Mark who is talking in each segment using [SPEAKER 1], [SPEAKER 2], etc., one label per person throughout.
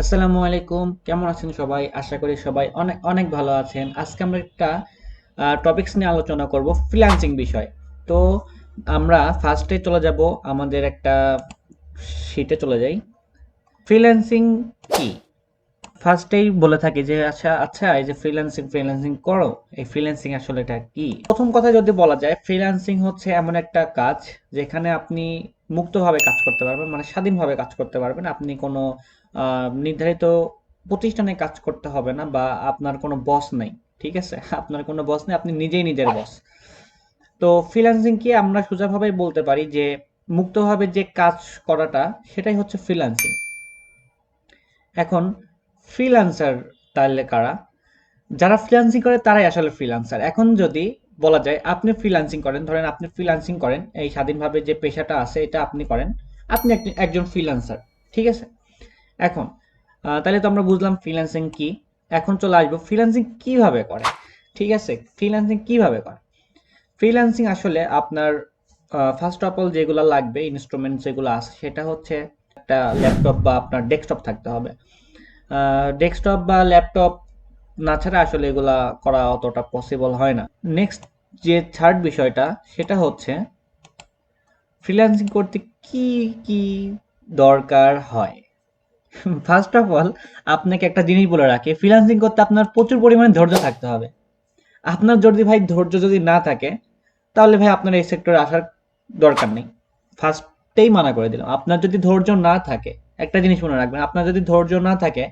[SPEAKER 1] আসসালামু আলাইকুম, কেমন আছেন সবাই? আশা করি সবাই অনেক অনেক ভালো আছেন। আজকে আমরা একটা টপিকস নিয়ে আলোচনা করব, ফ্রিল্যান্সিং বিষয়। তো আমরা ফার্স্টে চলে যাব, আমাদের একটা শীটে চলে যাই। ফ্রিল্যান্সিং কি? ফার্স্টেই বলে থাকি যে আচ্ছা আচ্ছা, এই যে ফ্রিল্যান্সিং ফ্রিল্যান্সিং করো, এই ফ্রিল্যান্সিং আসলে এটা কি? প্রথম কথা যদি বলা যায়, ফ্রিল্যান্সিং হচ্ছে এমন একটা কাজ যেখানে আপনি মুক্তভাবে কাজ করতে পারবেন, মানে স্বাধীনভাবে কাজ করতে পারবেন। আপনি কোনো নির্ধারিত প্রতিষ্ঠানে কাজ করতে হবে না, বা আপনার কোনো বস নেই। ঠিক আছে, আপনার কোনো বস নেই, আপনি নিজেই নিজের বস। তো ফ্রিল্যান্সিং কি আমরা সোজাভাবে বলতে পারি যে মুক্তভাবে যে কাজ করাটা, সেটাই হচ্ছে ফ্রিল্যান্সিং। এখন ফ্রিল্যান্সার তাহলে কারা? যারা ফ্রিল্যান্সিং করে তারাই আসলে ফ্রিল্যান্সার। এখন যদি বলা যায় আপনি ফ্রিল্যান্সিং করেন, ধরেন আপনি ফ্রিল্যান্সিং করেন, এই স্বাধীনভাবে যে পেশাটা আছে এটা আপনি করেন, আপনি একজন ফ্রিল্যান্সার। ঠিক আছে। এখন তাহলে তো আমরা বুঝলাম ফ্রিল্যান্সিং কি। এখন চলে আসবো ফ্রিল্যান্সিং কিভাবে করে। ঠিক আছে, ফ্রিল্যান্সিং কিভাবে করে? ফ্রিল্যান্সিং আসলে আপনার ফার্স্ট অফ অল যেগুলো লাগবে, ইনস্ট্রুমেন্ট যেগুলো আছে, সেটা হচ্ছে একটা ল্যাপটপ বা আপনার ডেস্কটপ থাকতে হবে। ডেস্কটপ বা ল্যাপটপ না ছাড়া আসলে এগুলা করা অতটা পসিবল হয় না। নেক্সট যে থার্ড বিষয়টা, সেটা হচ্ছে ফ্রিল্যান্সিং করতে কি কি দরকার হয়। ফার্স্ট অফ অল আপনাকে একটা জিনিস বলে রাখি, ফ্রিল্যান্সিং করতে আপনার প্রচুর পরিমাণে ধৈর্য থাকতে হবে। আপনার যদি ভাই ধৈর্য যদি না থাকে, তাহলে ভাই আপনার এই সেক্টরে আসার দরকার নেই। ফার্স্টেই মানা করে দিলাম, আপনার যদি ধৈর্য না থাকে, একটা জিনিস মনে রাখবেন, আপনার যদি ধৈর্য না থাকে,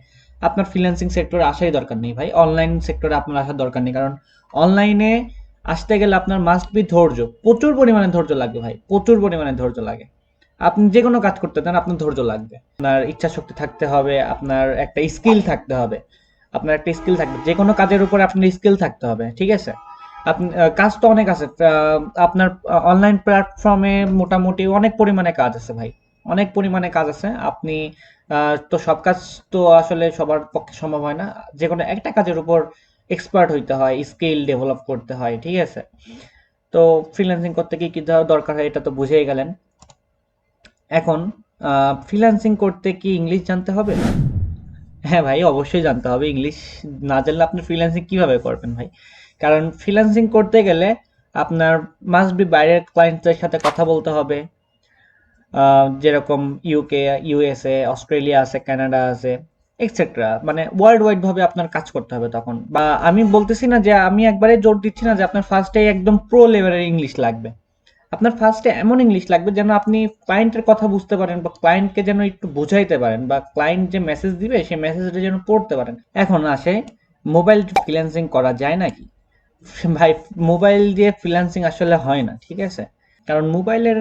[SPEAKER 1] আপনার ফ্রিল্যান্সিং সেক্টরে আসারই দরকার নেই ভাই। অনলাইন সেক্টরে আপনার আসার দরকার নেই, কারণ অনলাইনে আসতে গেলে আপনার মাস্ট বি ধৈর্য, প্রচুর পরিমাণে ধৈর্য লাগবে ভাই, প্রচুর পরিমাণে ধৈর্য লাগে। আপনি যে কোনো কাজ করতে চান, আপনার ধৈর্য লাগবে, আপনার ইচ্ছা শক্তি থাকতে হবে, আপনার একটা স্কিল থাকতে হবে। আপনার একটা স্কিল থাকবে, যে কোনো কাজের উপরে আপনার স্কিল থাকতে হবে। ঠিক আছে। আপনি কাজ তো অনেক আছে, আপনার অনলাইন প্ল্যাটফর্মে মোটামুটি অনেক পরিমাণে কাজ আছে ভাই, অনেক পরিমাণে কাজ আছে। আপনি তো সব কাজ তো আসলে সবার পক্ষে সম্ভব হয় না। যে কোনো একটা কাজের উপর এক্সপার্ট হইতে হয়, স্কিল ডেভেলপ করতে হয়। ঠিক আছে। তো ফ্রিল্যান্সিং করতে কি কি দরকার হয়, এটা তো বুঝেই গেলেন। এখন ফ্রিল্যান্সিং করতে কি ইংলিশ জানতে হবে? হ্যাঁ ভাই, অবশ্যই জানতে হবে। ইংলিশ না জানলে আপনি ফ্রিল্যান্সিং কিভাবে করবেন ভাই? কারণ ফ্রিল্যান্সিং করতে গেলে আপনার মাস্ট বি বাইরের ক্লায়েন্টদের সাথে কথা বলতে হবে। যেরকম ইউকে, ইউএসএ, অস্ট্রেলিয়া আছে, কানাডা আছে, এক্সেট্রা। মানে ওয়ার্ল্ড ওয়াইড ভাবে আপনার কাজ করতে হবে তখন। বা আমি বলতেছি না যে, আমি একবারে জোর দিচ্ছি না যে আপনার ফার্স্টে একদম প্রো লেভেলের ইংলিশ লাগবে। আপনার ফার্স্টে এমন ইংলিশ লাগবে যেন আপনি ক্লায়েন্টের কথা বুঝতে পারেন, বা ক্লায়েন্টকে যেন একটু বুঝাইতে পারেন, বা ক্লায়েন্ট যে মেসেজ দিবে সেই মেসেজটা যেন পড়তে পারেন। এখন আসে, মোবাইল ফ্রিল্যান্সিং করা যায় নাকি? ভাই, মোবাইল দিয়ে ফ্রিল্যান্সিং আসলে হয় না। ঠিক আছে। কারণ মোবাইলের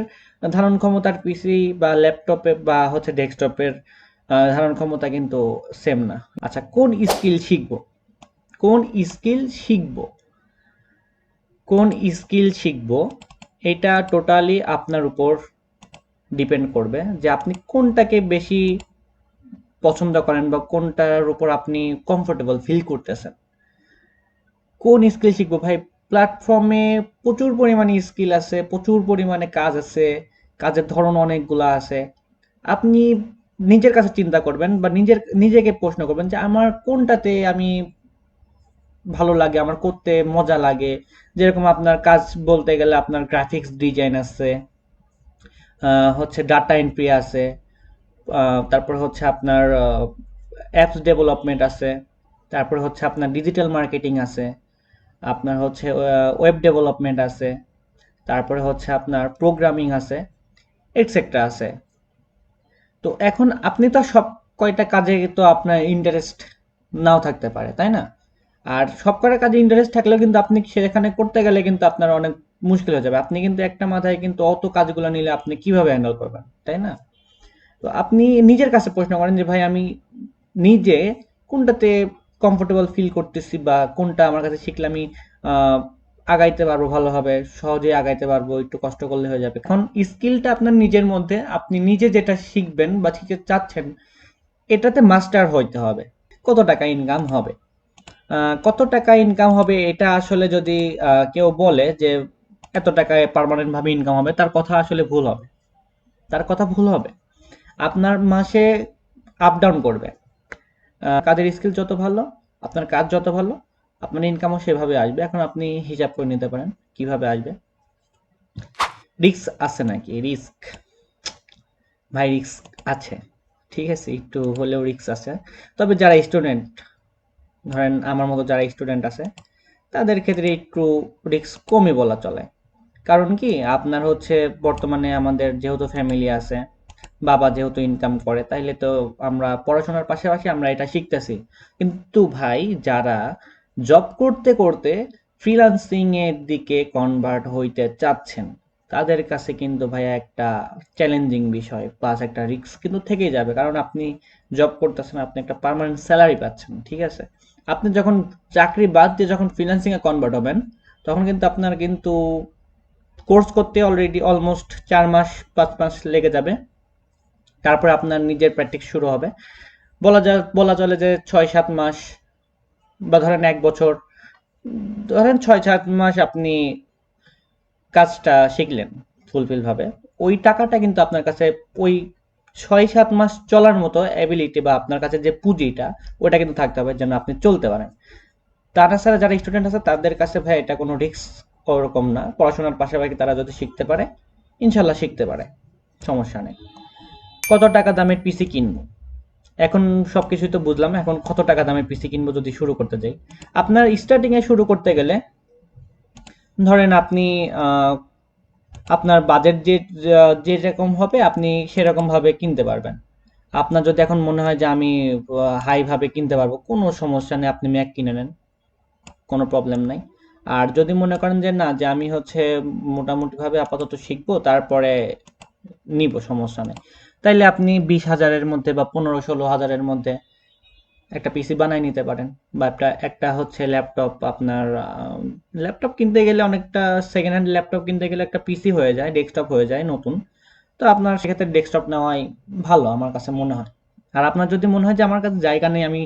[SPEAKER 1] ধারণ ক্ষমতার পিসি বা ল্যাপটপে বা হচ্ছে ডেস্কটপের ধারণ ক্ষমতা কিন্তু সেম না। আচ্ছা, কোন স্কিল শিখবো? কোন স্কিল শিখবো কোন স্কিল শিখবো এটা টোটালি আপনার উপর ডিপেন্ড করবে, যে আপনি কোনটাকে বেশি পছন্দ করেন, বা কোনটার উপর আপনি কমফোর্টেবল ফিল করতেছেন। কোন স্কিল শিখবো ভাই? প্ল্যাটফর্মে প্রচুর পরিমাণে স্কিল আছে, প্রচুর পরিমাণে কাজ আছে, কাজের ধরন অনেকগুলা আছে। আপনি নিজের কাছে চিন্তা করবেন, বা নিজেকে প্রশ্ন করবেন যে আমার কোনটাতে আমি ভালো লাগে, আমার করতে মজা লাগে। যেরকম আপনার কাজ বলতে গেলে, আপনার গ্রাফিক্স ডিজাইন আছে, হচ্ছে ডাটা এন্ট্রি আছে, তারপর হচ্ছে আপনার অ্যাপস ডেভেলপমেন্ট আছে, তারপর হচ্ছে আপনার ডিজিটাল মার্কেটিং আছে, আপনার হচ্ছে ওয়েব ডেভেলপমেন্ট আছে, তারপরে হচ্ছে আপনার প্রোগ্রামিং আছে, এটসেট্রা আছে। তো এখন আপনি তো সব কয়টা কাজে তো আপনার ইন্টারেস্ট নাও থাকতে পারে, তাই না? আর সব কয়টা কাজে ইন্টারেস্ট থাকলেও কিন্তু আপনি সেখানে করতে গেলে কিন্তু আপনার অনেক মুশকিল হয়ে যাবে। আপনি কিন্তু একটা মাথায় কিন্তু অত কাজগুলো নিলে আপনি কিভাবে হ্যান্ডেল করবেন, তাই না? তো আপনি নিজের কাছে প্রশ্ন করেন যে ভাই, আমি নিজে কোনটাতে কমফোর্টেবল ফিল করতেছি, বা কোনটা আমার কাছে শিখলে আমি আহ, আগাইতে পারবো, ভালোভাবে সহজে আগাইতে পারবো, একটু কষ্ট করলে হয়ে যাবে। এখন স্কিলটা আপনার নিজের মধ্যে, আপনি নিজে যেটা শিখবেন বা শিখতে চাচ্ছেন, এটাতে মাস্টার হইতে হবে। কত টাকা ইনকাম হবে? কত টাকা ইনকাম হবে এটা আসলে যদি কেউ বলে যে এত টাকায় পার্মানেন্ট ভাবে ইনকাম হবে, তার কথা আসলে ভুল হবে। তার কথা ভুল হবে। আপনার মাসে আপ ডাউন করবে। কাজের স্কিল যত ভালো, আপনার কাজ যত ভালো, আপনার ইনকামও সেভাবে আসবে। এখন আপনি হিসাব করে নিতে পারেন কিভাবে আসবে। রিস্ক আছে নাকি? রিস্ক, ভাই রিস্ক আছে, ঠিক আছে, একটু হলেও রিস্ক আছে। তবে যারা স্টুডেন্ট, ধরেন আমার মতো যারা স্টুডেন্ট আছে, তাদের ক্ষেত্রে একটু রিস্ক কমই বলা চলে। কারণ কি, আপনার হচ্ছে বর্তমানে আমাদের যেহেতু ফ্যামিলি আছে, বাবা যেহেতু ইনকাম করে, তাইলে তো আমরা পড়াশোনার পাশাপাশি আমরা এটা শিখতেছি। কিন্তু ভাই যারা জব করতে করতে ফ্রিল্যান্সিং এর দিকে কনভার্ট হইতে চাচ্ছেন, তাদের কাছে কিন্তু ভাইয়া একটা চ্যালেঞ্জিং বিষয় প্লাস একটা রিস্ক কিন্তু থেকেই যাবে। কারণ আপনি জব করতেছেন, আপনি একটা পার্মানেন্ট স্যালারি পাচ্ছেন, ঠিক আছে। আপনি যখন চাকরি বাদ দিয়ে যখন ফ্রিল্যান্সিং এ কনভার্ট হবেন, তখন কিন্তু আপনার কিন্তু কোর্স করতে অলরেডি অলমোস্ট 4 মাস 5 মাস লেগে যাবে। তারপরে আপনার নিজের প্র্যাকটিস শুরু হবে। বলা চলে যে 6-7 মাস, বা ধরেন 1 বছর, ধরেন 6-7 মাস আপনি কাজটা শিখলেন ফুলফিল ভাবে। ওই টাকাটা কিন্তু আপনার কাছে ওই 6-7 মাস চলার মতো অ্যাবিলিটি বা আপনার কাছে যে পুঁজিটা, ওটা কিন্তু থাকতে হবে যেন আপনি চলতে পারেন। তাছাড়া যারা স্টুডেন্ট আছে তাদের কাছে ভাই এটা কোনো রিস্ক ওরকম না। পড়াশোনার পাশাপাশি তারা যদি শিখতে পারে, ইনশাল্লাহ শিখতে পারে, সমস্যা নেই। কত টাকা দামের পিসি কিনবো, এখন সবকিছুই তো বুঝলাম। এখন কত টাকা দামের পিসি কিনবো যদি শুরু করতে যাই, আপনার স্টার্টিং এ শুরু করতে গেলে ধরেন আপনি আপনার বাজেট যেরকম হবে আপনি সেরকম ভাবে কিনতে পারবেন। আপনার যদি এখন মনে হয় যে আমি হাই ভাবে কিনতে পারবো, কোনো সমস্যা নেই, আপনি ম্যাক কিনে নেন, কোনো প্রবলেম নাই। আর যদি মনে করেন যে না, যে আমি হচ্ছে মোটামুটি ভাবে আপাতত শিখবো তারপরে নিব, সমস্যা নেই, তাইলে আপনি 20,000-এর মধ্যে বা 15-16 হাজারের মধ্যে একটা পিসি বানাই নিতে পারেন। বা একটা একটা হচ্ছে ল্যাপটপ, আপনার ল্যাপটপ কিনতে গেলে অনেকটা, সেকেন্ড হ্যান্ড ল্যাপটপ কিনতে গেলে একটা পিসি হয়ে যায়, ডেস্কটপ হয়ে যায় নতুন। তো আপনার সেক্ষেত্রে ডেস্কটপ নেওয়াই ভালো আমার কাছে মনে হয়। আর আপনার যদি মনে হয় যে আমার কাছে জায়গা নেই, আমি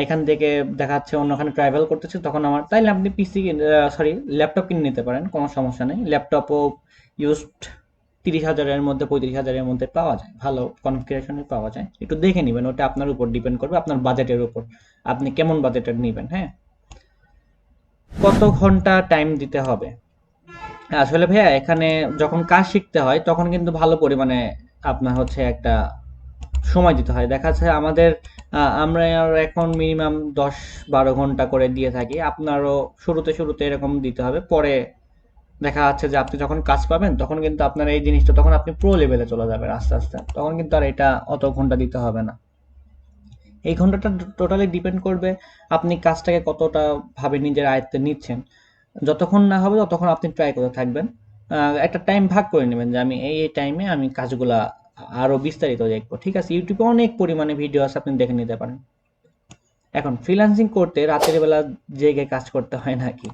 [SPEAKER 1] এখান থেকে দেখা যাচ্ছে অন্যখানে ট্রাভেল করতেছি, তখন আমার, তাইলে আপনি পিসি সরি ল্যাপটপ কিনে নিতে পারেন, কোনো সমস্যা নেই। ল্যাপটপও ইউজড 30,000-এর মধ্যে 35,000-এর মধ্যে পাওয়া যায়, ভালো কনফিগারেশনে পাওয়া যায়। একটু দেখে নেবেন, ওটা আপনার উপর ডিপেন্ড করবে, আপনার বাজেটের উপর, আপনি কেমন বাজেটের নেবেন। হ্যাঁ, কত ঘন্টা টাইম দিতে হবে? আসলে ভাইয়া এখানে যখন কাজ শিখতে হয় তখন কিন্তু ভালো পরিমাণে আপনার হচ্ছে একটা সময় দিতে হয়। দেখা যাচ্ছে আমাদের আমরা এখন মিনিমাম 10-12 ঘন্টা করে দিয়ে থাকি। আপনারও শুরুতে শুরুতে এরকম দিতে হবে, পরে দেখা যাচ্ছে যে আপনি যখন কাজ পাবেন তখন কিন্তু আপনার এই জিনিসটা, তখন আপনি প্রো লেভেলে চলে যাবেন আস্তে আস্তে, তখন কিন্তু আর এটা অত ঘন্টা দিতে হবে না। এই ঘন্টাটা টোটালি ডিপেন্ড করবে আপনি কাজটাকে কতটা ভাবে নিজের আয়ত্তে নিচ্ছেন। যতক্ষণ না হবে ততক্ষণ আপনি ট্রাই করতে থাকবেন। একটা টাইম ভাগ করে নেবেন যে আমি এই টাইমে আমি কাজগুলা আরো বিস্তারিত দেখবো, ঠিক আছে। ইউটিউবে অনেক পরিমাণে ভিডিও আছে, আপনি দেখে নিতে পারেন। এখন ফ্রিল্যান্সিং করতে রাতের বেলা জেগে কাজ করতে হয় নাকি?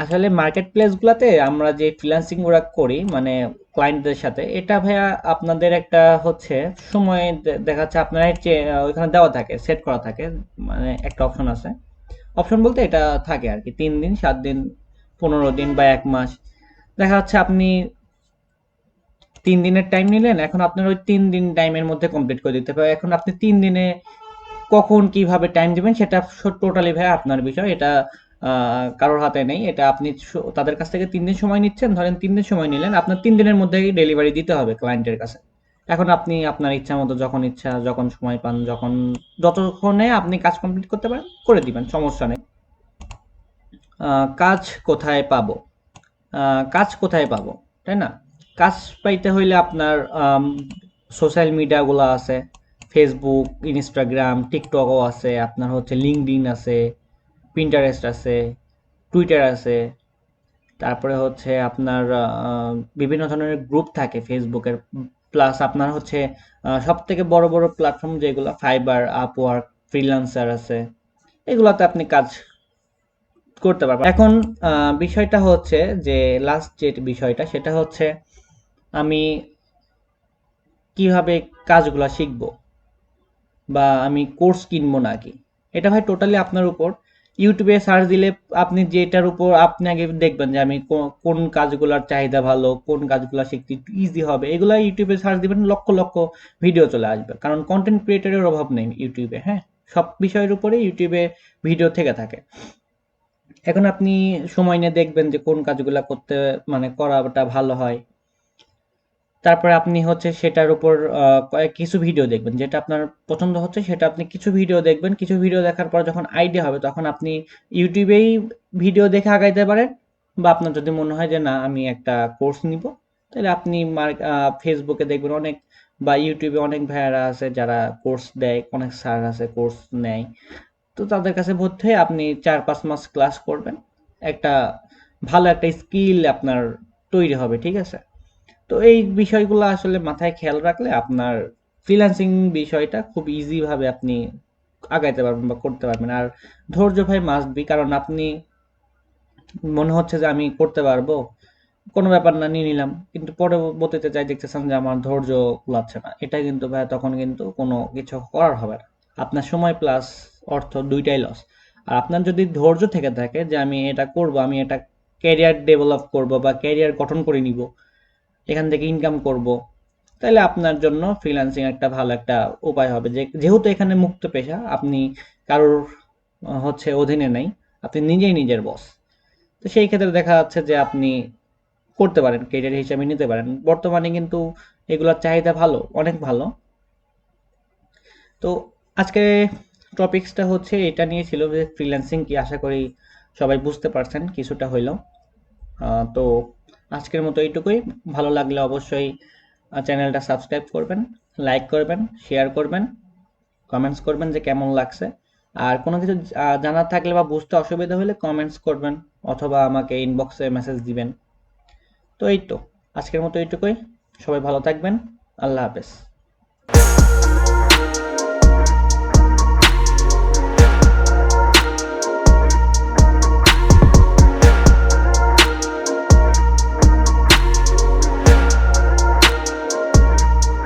[SPEAKER 1] আসলে মার্কেট প্লেস গুলাতে আমরা যে ফ্রিল্যান্সিং গুলা করি, মানে ক্লায়েন্টদের সাথে, এটা ভাইয়া আপনাদের একটা হচ্ছে সময় দেখা যাচ্ছে আপনার ওইখানে দেওয়া থাকে, সেট করা থাকে, মানে একটা অপশন আছে। অপশন বলতে এটা থাকে আর কি, 3 দিন 7 দিন 15 দিন বা 1 মাস। দেখা যাচ্ছে আপনি 3 দিনের টাইম নিলেন, এখন আপনার ওই 3 দিন টাইমের মধ্যে কমপ্লিট করে দিতে হবে। এখন আপনি 3 দিনে কখন কিভাবে টাইম দিবেন সেটা টোটালি ভাই আপনার বিষয়। এটা কারোর হাতে নেই। এটা আপনি তাদের কাছ থেকে 3 দিন সময় নিচ্ছেন, ধরেন 3 দিন সময় নিলেন, আপনার 3 দিনের মধ্যেই ডেলিভারি দিতে হবে ক্লায়েন্টের কাছে। এখন আপনি আপনার ইচ্ছা মতো যখন ইচ্ছা, যখন সময় পান, যখন যতক্ষণে আপনি কাজ কমপ্লিট করতে পারেন করে দিবেন, সমস্যা নেই। কাজ কোথায় পাবো? কাজ কোথায় পাবো, তাই না? কাজ পাইতে হইলে আপনার সোশ্যাল মিডিয়াগুলো আছে, ফেসবুক, ইনস্টাগ্রাম, টিকটকও আছে, আপনার হচ্ছে লিঙ্কডইন আছে, পিন্টারেস্ট আছে, টুইটার আছে। তারপরে হচ্ছে আপনার বিভিন্ন ধরনের গ্রুপ থাকে ফেসবুকের। প্লাস আপনার হচ্ছে সব থেকে বড় বড় প্ল্যাটফর্ম যেগুলো, ফাইবার, আপওয়ার্ক, ফ্রিল্যান্সার আছে, এগুলাতে আপনি কাজ করতে পারবেন। এখন বিষয়টা হচ্ছে যে লাস্ট যে বিষয়টা, সেটা হচ্ছে আমি কিভাবে কাজগুলা শিখবো, বা আমি কোর্স কিনবো নাকি, এটা ভাই টোটালি আপনার উপর। ইউটিউবে সার্চ দিলে আপনি যেটার উপর আপনি আগে দেখবেন যে আমি কোন কাজগুলোর চাহিদা ভালো, কোন কাজগুলো শিখতে একটু ইজি হবে, এগুলো ইউটিউবে সার্চ দিবেন, লক্ষ লক্ষ ভিডিও চলে আসবে। কারণ কন্টেন্ট ক্রিয়েটরের অভাব নেই ইউটিউবে। হ্যাঁ, সব বিষয়ের উপরে ইউটিউবে ভিডিও থেকে থাকে। এখন আপনি সময় নিয়ে দেখবেন যে কোন কাজগুলা করতে মানে করাটা ভালো হয়। তারপরে আপনি হচ্ছে সেটার উপর কিছু ভিডিও দেখবেন, যেটা আপনার পছন্দ হচ্ছে সেটা আপনি কিছু ভিডিও দেখবেন। কিছু ভিডিও দেখার পর যখন আইডিয়া হবে তখন আপনি ইউটিউবেই ভিডিও দেখে আগাইতে পারেন, বা আপনার যদি মনে হয় যে না আমি একটা কোর্স নিব, তাহলে আপনি ফেসবুকে দেখবেন অনেক, বা ইউটিউবে অনেক ভাইয়ারা আছে যারা কোর্স দেয়, অনেক স্যার আছে কোর্স নেয়। তো তাদের কাছে ভর্তি হয়ে আপনি 4-5 মাস ক্লাস করবেন, একটা ভালো একটা স্কিল আপনার তৈরি হবে, ঠিক আছে? তো এই বিষয়গুলো আসলে মাথায় খেয়াল রাখলে আপনার ফ্রিল্যান্সিং বিষয়টা খুব ইজি ভাবে আপনি আগাইতে পারবেন বা করতে পারবেন। আর ধৈর্য ভাই মাস্ট বি, কারণ আপনি মনে হচ্ছে যে আমি করতে পারবো, কোনো ব্যাপার না, নিয়ে নিলাম, কিন্তু পরবর্তীতে যাই দেখতেছেন যে আমার ধৈর্য কুলাচ্ছে না, এটা কিন্তু ভাই তখন কিন্তু কোনো কিছু করার হবে না। আপনার সময় প্লাস অর্থ দুইটাই লস। আর আপনার যদি ধৈর্য থেকে থাকে যে আমি এটা করব, আমি এটা ক্যারিয়ার ডেভেলপ করব বা ক্যারিয়ার গঠন করে নিব, এখান থেকে ইনকাম করব, তাহলে আপনার জন্য ফ্রিল্যান্সিং একটা ভালো একটা উপায় হবে। যে যেহেতু এখানে মুক্ত পেশা, আপনি কারোর হচ্ছে অধীনে নাই, আপনি নিজেই নিজের বস। তো সেই ক্ষেত্রে দেখা যাচ্ছে যে আপনি করতে পারেন, ক্যারিয়ার হিসাবে নিতে পারেন। বর্তমানে কিন্তু এগুলোর চাহিদা ভালো, অনেক ভালো। তো আজকে টপিক্সটা হচ্ছে এটা নিয়ে ছিল যে ফ্রিল্যান্সিং কি, আশা করি সবাই বুঝতে পারছেন কিছুটা হইলেও। তো আজকের মতো এইটুকুই। ভালো লাগলে অবশ্যই চ্যানেলটা সাবস্ক্রাইব করবেন, লাইক করবেন, শেয়ার করবেন, কমেন্টস করবেন যে কেমন লাগছে। আর কোনো কিছু জানার থাকলে বা বুঝতে অসুবিধা হলে কমেন্টস করবেন, অথবা আমাকে ইনবক্সে মেসেজ দিবেন। তো এই তো, আজকের মতো এইটুকুই। সবাই ভালো থাকবেন। আল্লাহ হাফেজ।